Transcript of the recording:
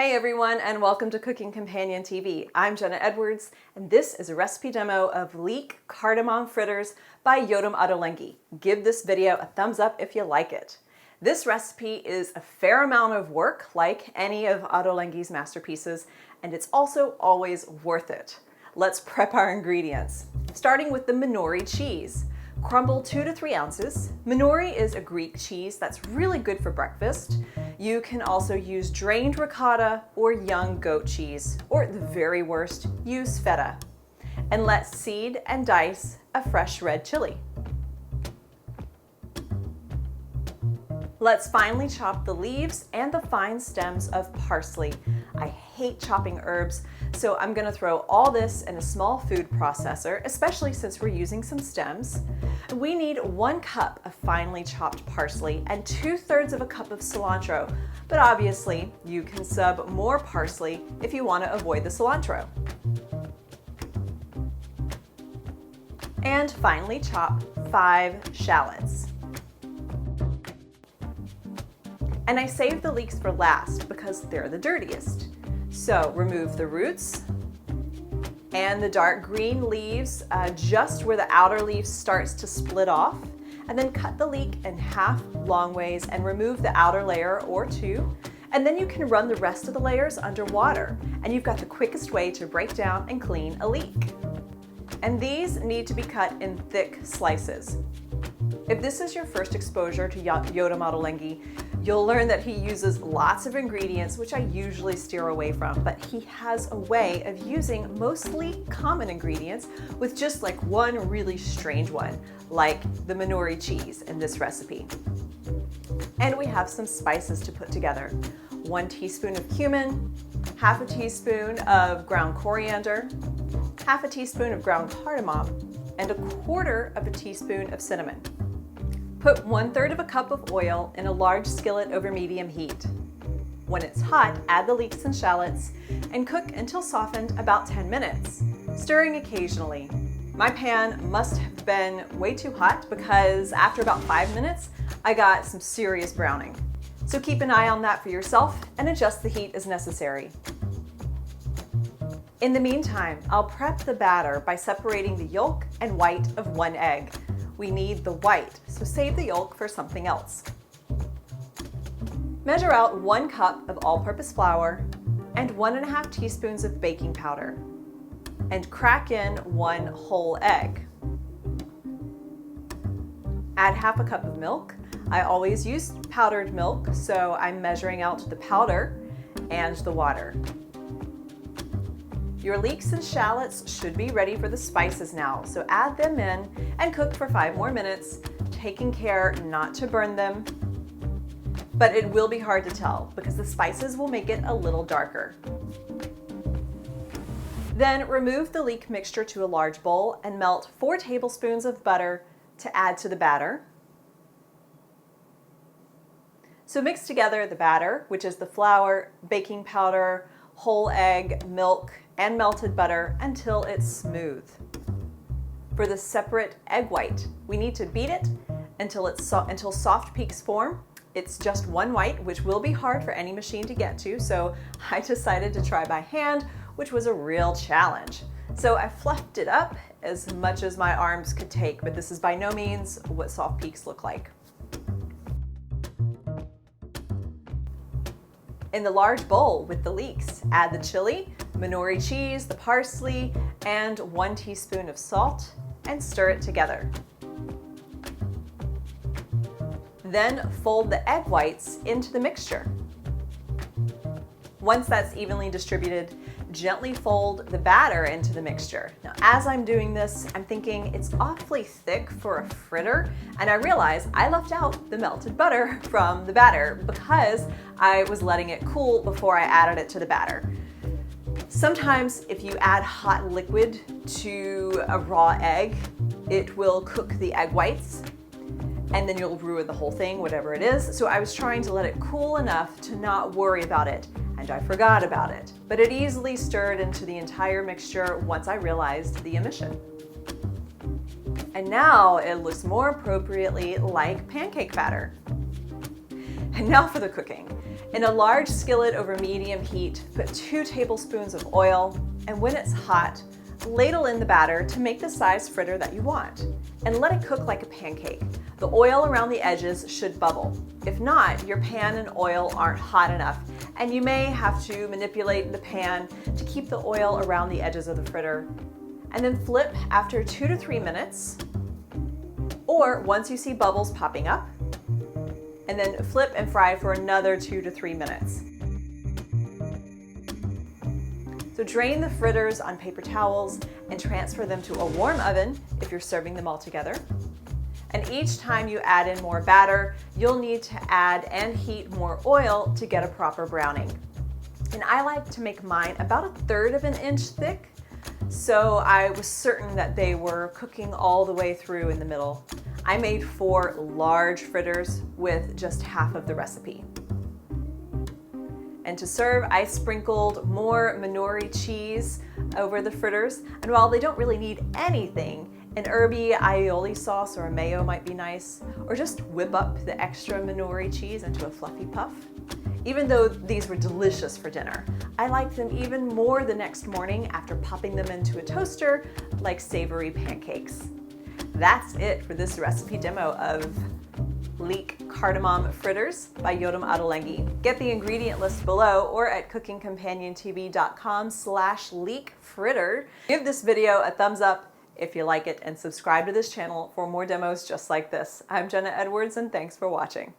Hey everyone, and welcome to Cooking Companion TV. I'm Jenna Edwards, and this is a recipe demo of Leek Cardamom Fritters by Yotam Ottolenghi. Give this video a thumbs up if you like it. This recipe is a fair amount of work, like any of Ottolenghi's masterpieces, and it's also always worth it. Let's prep our ingredients. Starting with the minori cheese. Crumble 2 to 3 ounces. Minori is a Greek cheese that's really good for breakfast. You can also use drained ricotta or young goat cheese, or at the very worst, use feta. And let's seed and dice a fresh red chili. Let's finely chop the leaves and the fine stems of parsley. I hate chopping herbs, so I'm gonna throw all this in a small food processor, especially since we're using some stems. We need 1 cup of finely chopped parsley and 2/3 of a cup of cilantro, but obviously you can sub more parsley if you want to avoid the cilantro. And finely chop 5 shallots. And I saved the leeks for last because they're the dirtiest. So remove the roots and the dark green leaves just where the outer leaf starts to split off, and then cut the leek in half long ways and remove the outer layer or 2, and then you can run the rest of the layers under water, and you've got the quickest way to break down and clean a leek. And these need to be cut in thick slices. If this is your first exposure to Yotam Ottolenghi, you'll learn that he uses lots of ingredients, which I usually steer away from, but he has a way of using mostly common ingredients with just like one really strange one, like the manouri cheese in this recipe. And we have some spices to put together. 1 teaspoon of cumin, half a teaspoon of ground coriander, half a teaspoon of ground cardamom, and 1/4 of a teaspoon of cinnamon. Put 1/3 of a cup of oil in a large skillet over medium heat. When it's hot, add the leeks and shallots and cook until softened about 10 minutes, stirring occasionally. My pan must have been way too hot because after about 5 minutes, I got some serious browning. So keep an eye on that for yourself and adjust the heat as necessary. In the meantime, I'll prep the batter by separating the yolk and white of 1 egg. We need the white, so save the yolk for something else. Measure out 1 cup of all-purpose flour and 1½ teaspoons of baking powder, and crack in 1 whole egg. Add half a cup of milk. I always use powdered milk, so I'm measuring out the powder and the water. Your leeks and shallots should be ready for the spices now, so add them in and cook for 5 more minutes, taking care not to burn them. But it will be hard to tell because the spices will make it a little darker. Then remove the leek mixture to a large bowl and melt 4 tablespoons of butter to add to the batter. So mix together the batter, which is the flour, baking powder, whole egg, milk, and melted butter until it's smooth. For the separate egg white, we need to beat it until soft peaks form. It's just 1 white, which will be hard for any machine to get to, so I decided to try by hand, which was a real challenge. So I fluffed it up as much as my arms could take, but this is by no means what soft peaks look like. In the large bowl with the leeks, add the chili, minori cheese, the parsley, and 1 teaspoon of salt, and stir it together. Then fold the egg whites into the mixture. Once that's evenly distributed, gently fold the batter into the mixture. Now, as I'm doing this, I'm thinking it's awfully thick for a fritter, and I realize I left out the melted butter from the batter because I was letting it cool before I added it to the batter. Sometimes if you add hot liquid to a raw egg, it will cook the egg whites, and then you'll ruin the whole thing, whatever it is. So I was trying to let it cool enough to not worry about it, and I forgot about it. But it easily stirred into the entire mixture once I realized the omission. And now it looks more appropriately like pancake batter. And now for the cooking. In a large skillet over medium heat, put 2 tablespoons of oil, and when it's hot, ladle in the batter to make the size fritter that you want, and let it cook like a pancake. The oil around the edges should bubble. If not, your pan and oil aren't hot enough, and you may have to manipulate the pan to keep the oil around the edges of the fritter. And then flip after 2 to 3 minutes, or once you see bubbles popping up, and then flip and fry for another 2 to 3 minutes. So drain the fritters on paper towels and transfer them to a warm oven if you're serving them all together. And each time you add in more batter, you'll need to add and heat more oil to get a proper browning. And I like to make mine about 1/3 of an inch thick, so I was certain that they were cooking all the way through in the middle. I made 4 large fritters with just half of the recipe. And to serve, I sprinkled more minori cheese over the fritters. And while they don't really need anything, an herby aioli sauce or a mayo might be nice, or just whip up the extra minori cheese into a fluffy puff. Even though these were delicious for dinner, I liked them even more the next morning after popping them into a toaster like savory pancakes. That's it for this recipe demo of Leek Cardamom Fritters by Yotam Ottolenghi. Get the ingredient list below or at cookingcompaniontv.com/leekfritter. Give this video a thumbs up if you like it and subscribe to this channel for more demos just like this. I'm Jenna Edwards and thanks for watching.